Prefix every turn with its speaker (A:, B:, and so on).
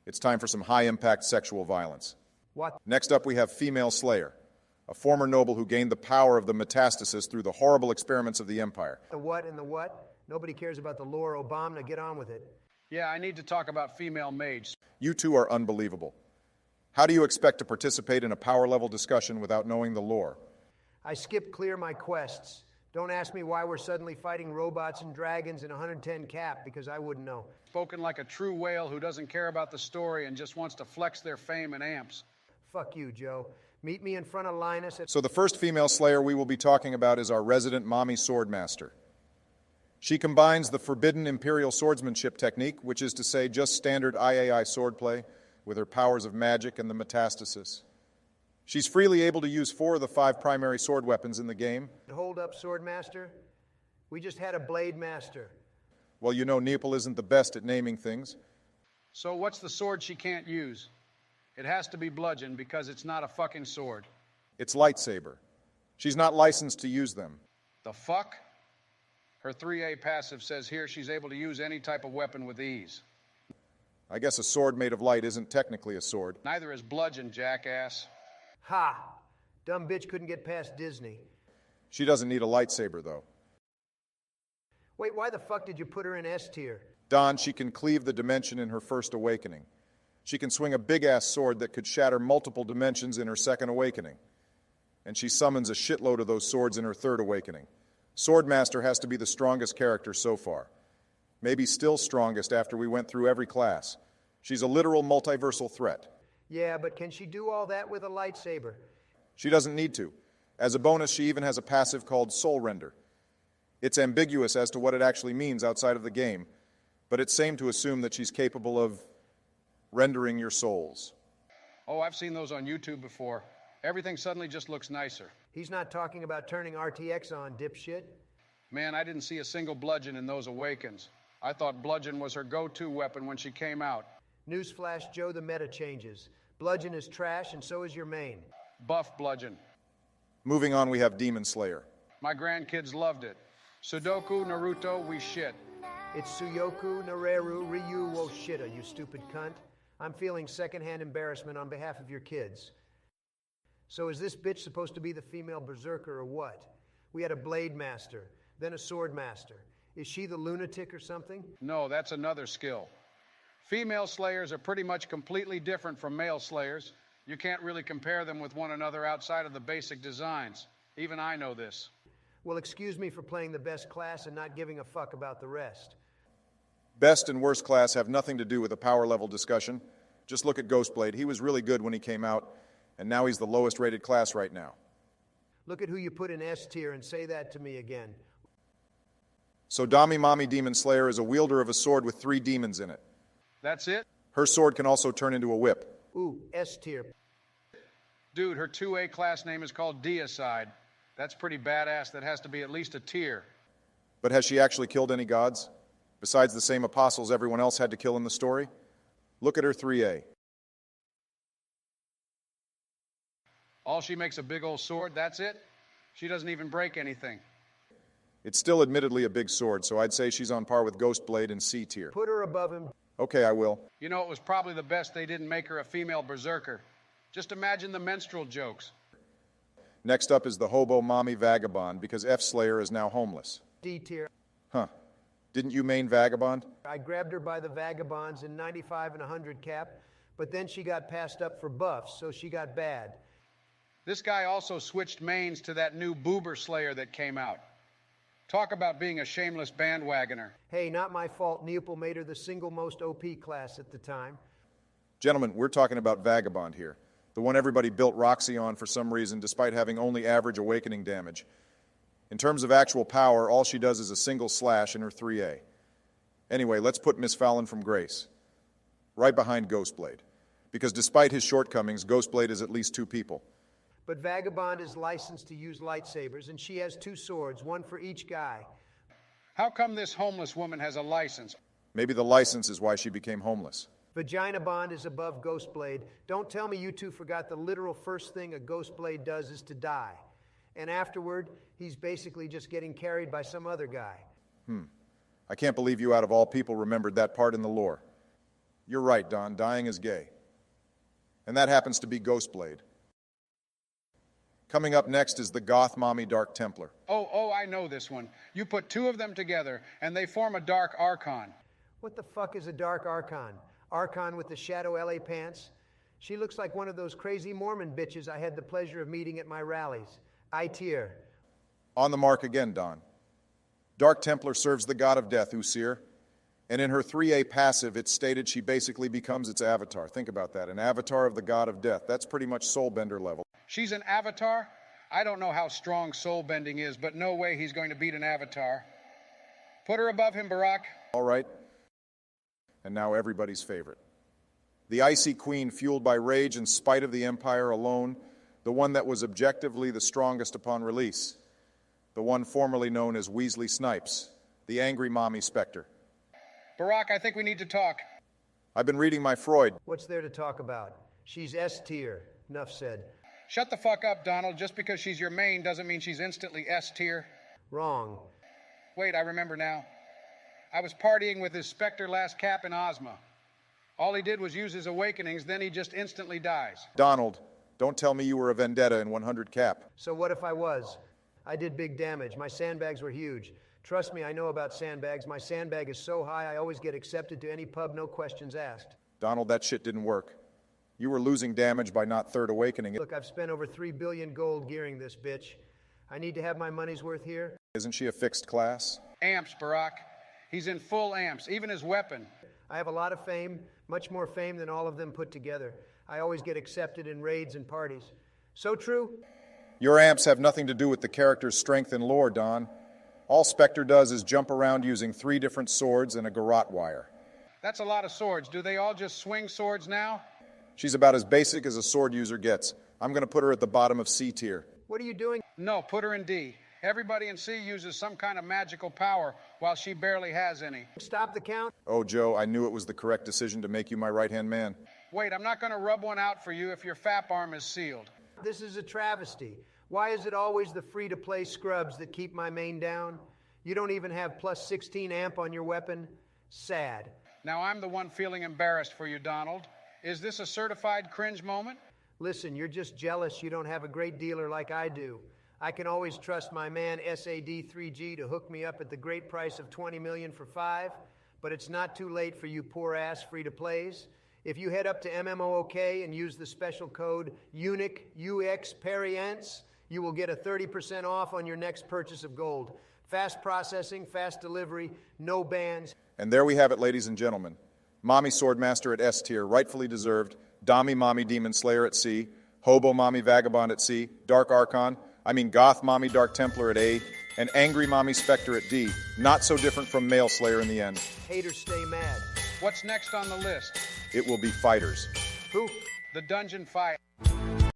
A: It's time for some high-impact sexual violence.
B: What?
A: Next up, we have Female Slayer, a former noble who gained the power of the metastasis through the horrible experiments of the Empire.
B: The what and the what? Nobody cares about the lore, Obama. Get on with it.
C: Yeah, I need to talk about female mage.
A: You two are unbelievable. How do you expect to participate in a power-level discussion without knowing the lore?
B: I skip clear my quests. Don't ask me why we're suddenly fighting robots and dragons in 110 cap, because I wouldn't know.
C: Spoken like a true whale who doesn't care about the story and just wants to flex their fame and amps.
B: Fuck you, Joe. Meet me in front of Linus at...
A: So the first female slayer we will be talking about is our resident mommy Swordmaster. She combines the forbidden imperial swordsmanship technique, which is to say just standard IAI swordplay, with her powers of magic and the metastasis. She's freely able to use 4 of the 5 primary sword weapons in the game.
B: Hold up, Swordmaster. We just had a Blade Master.
A: Well, you know Neopal isn't the best at naming things.
C: So what's the sword she can't use? It has to be bludgeon because it's not a fucking sword.
A: It's lightsaber. She's not licensed to use them.
C: The fuck? Her 3A passive says here she's able to use any type of weapon with ease.
A: I guess a sword made of light isn't technically a sword.
C: Neither is bludgeon, jackass.
B: Ha! Dumb bitch couldn't get past Disney.
A: She doesn't need a lightsaber, though.
B: Wait, why the fuck did you put her in S tier?
A: Don, she can cleave the dimension in her first awakening. She can swing a big-ass sword that could shatter multiple dimensions in her second awakening. And she summons a shitload of those swords in her third awakening. Swordmaster has to be the strongest character so far. Maybe still strongest after we went through every class. She's a literal multiversal threat.
B: Yeah, but can she do all that with a lightsaber?
A: She doesn't need to. As a bonus, she even has a passive called Soul Render. It's ambiguous as to what it actually means outside of the game, but it's sane to assume that she's capable of rendering your souls.
C: Oh, I've seen those on YouTube before. Everything suddenly just looks nicer.
B: He's not talking about turning RTX on, dipshit.
C: Man, I didn't see a single bludgeon in those awakens. I thought bludgeon was her go-to weapon when she came out.
B: Newsflash, Joe, the meta changes. Bludgeon is trash, and so is your main.
C: Buff bludgeon.
A: Moving on, we have Demon Slayer.
C: My grandkids loved it. Sudoku, Naruto, we shit.
B: It's Suyoku, Nareru, Ryu, wo shitta, you stupid cunt. I'm feeling secondhand embarrassment on behalf of your kids. So is this bitch supposed to be the female berserker or what? We had a Blade Master, then a Sword Master. Is she the lunatic or something?
C: No, that's another skill. Female slayers are pretty much completely different from male slayers. You can't really compare them with one another outside of the basic designs. Even I know this.
B: Well, excuse me for playing the best class and not giving a fuck about the rest.
A: Best and worst class have nothing to do with a power level discussion. Just look at Ghostblade. He was really good when he came out, and now he's the lowest rated class right now.
B: Look at who you put in S tier and say that to me again.
A: So Dami Mami Demon Slayer is a wielder of a sword with 3 demons in it.
C: That's it?
A: Her sword can also turn into a whip.
B: Ooh, S tier.
C: Dude, her 2A class name is called Deicide. That's pretty badass. That has to be at least a tier.
A: But has she actually killed any gods? Besides the same apostles everyone else had to kill in the story? Look at her 3A.
C: All she makes a big old sword, that's it? She doesn't even break anything.
A: It's still admittedly a big sword, so I'd say she's on par with Ghostblade in C tier.
B: Put her above him.
A: Okay, I will.
C: You know, it was probably the best they didn't make her a female berserker. Just imagine the menstrual jokes.
A: Next up is the hobo mommy Vagabond, because F-Slayer is now homeless.
B: D tier.
A: Huh. Didn't you main Vagabond?
B: I grabbed her by the Vagabonds in 95 and 100 cap, but then she got passed up for buffs, so she got bad.
C: This guy also switched mains to that new Boober Slayer that came out. Talk about being a shameless bandwagoner.
B: Hey, not my fault. Neopal made her the single most OP class at the time.
A: Gentlemen, we're talking about Vagabond here. The one everybody built Roxy on for some reason, despite having only average awakening damage. In terms of actual power, all she does is a single slash in her 3A. Anyway, let's put Miss Fallon from Grace right behind Ghostblade. Because despite his shortcomings, Ghostblade is at least 2 people.
B: But Vagabond is licensed to use lightsabers, and she has 2 swords, one for each guy.
C: How come this homeless woman has a license?
A: Maybe the license is why she became homeless.
B: Vagina Bond is above Ghostblade. Don't tell me you two forgot the literal first thing a Ghostblade does is to die. And afterward, he's basically just getting carried by some other guy.
A: I can't believe you out of all people remembered that part in the lore. You're right, Don. Dying is gay. And that happens to be Ghostblade. Coming up next is the goth mommy Dark Templar.
C: Oh, I know this one. You put two of them together, and they form a Dark Archon.
B: What the fuck is a Dark Archon? Archon with the Shadow LA pants? She looks like one of those crazy Mormon bitches I had the pleasure of meeting at my rallies. I-tier.
A: On the mark again, Don. Dark Templar serves the god of death, Usir. And in her 3A passive, it's stated she basically becomes its avatar. Think about that, an avatar of the god of death. That's pretty much Soulbender level.
C: She's an avatar? I don't know how strong soul bending is, but no way he's going to beat an avatar. Put her above him, Barack.
A: All right. And now everybody's favorite. The icy queen, fueled by rage in spite of the Empire alone, the one that was objectively the strongest upon release, the one formerly known as Weasley Snipes, the angry mommy Specter.
C: Barack, I think we need to talk.
A: I've been reading my Freud.
B: What's there to talk about? She's S-tier. Enough said.
C: Shut the fuck up, Donald. Just because she's your main doesn't mean she's instantly S-tier.
B: Wrong.
C: Wait, I remember now. I was partying with his Specter last cap in Ozma. All he did was use his awakenings, then he just instantly dies.
A: Donald, don't tell me you were a Vendetta in 100 cap.
B: So what if I was? I did big damage. My sandbags were huge. Trust me, I know about sandbags. My sandbag is so high, I always get accepted to any pub, no questions asked.
A: Donald, that shit didn't work. You were losing damage by not third awakening.
B: Look, I've spent over 3 billion gold gearing this bitch. I need to have my money's worth here.
A: Isn't she a fixed class?
C: Amps, Barack. He's in full amps, even his weapon.
B: I have a lot of fame, much more fame than all of them put together. I always get accepted in raids and parties. So true?
A: Your amps have nothing to do with the character's strength and lore, Don. All Spectre does is jump around using 3 different swords and a garrote wire.
C: That's a lot of swords. Do they all just swing swords now?
A: She's about as basic as a sword user gets. I'm going to put her at the bottom of C tier.
B: What are you doing?
C: No, put her in D. Everybody in C uses some kind of magical power, while she barely has any.
B: Stop the count?
A: Oh, Joe, I knew it was the correct decision to make you my right-hand man.
C: Wait, I'm not going to rub one out for you if your FAP arm is sealed.
B: This is a travesty. Why is it always the free-to-play scrubs that keep my main down? You don't even have plus 16 amp on your weapon? Sad.
C: Now I'm the one feeling embarrassed for you, Donald. Is this a certified cringe moment?
B: Listen, you're just jealous you don't have a great dealer like I do. I can always trust my man SAD3G to hook me up at the great price of $20 million for 5, but it's not too late for you poor-ass free-to-plays. If you head up to MMOOK and use the special code UNICUXPERIENCE, you will get a 30% off on your next purchase of gold. Fast processing, fast delivery, no bans.
A: And there we have it, ladies and gentlemen. Mommy Swordmaster at S tier, rightfully deserved. Dommy Mommy Demon Slayer at C. Hobo Mommy Vagabond at C. Goth Mommy Dark Templar at A. And Angry Mommy Specter at D. Not so different from Male Slayer in the end.
B: Haters stay mad.
C: What's next on the list?
A: It will be fighters.
B: Who?
C: The Dungeon Fight.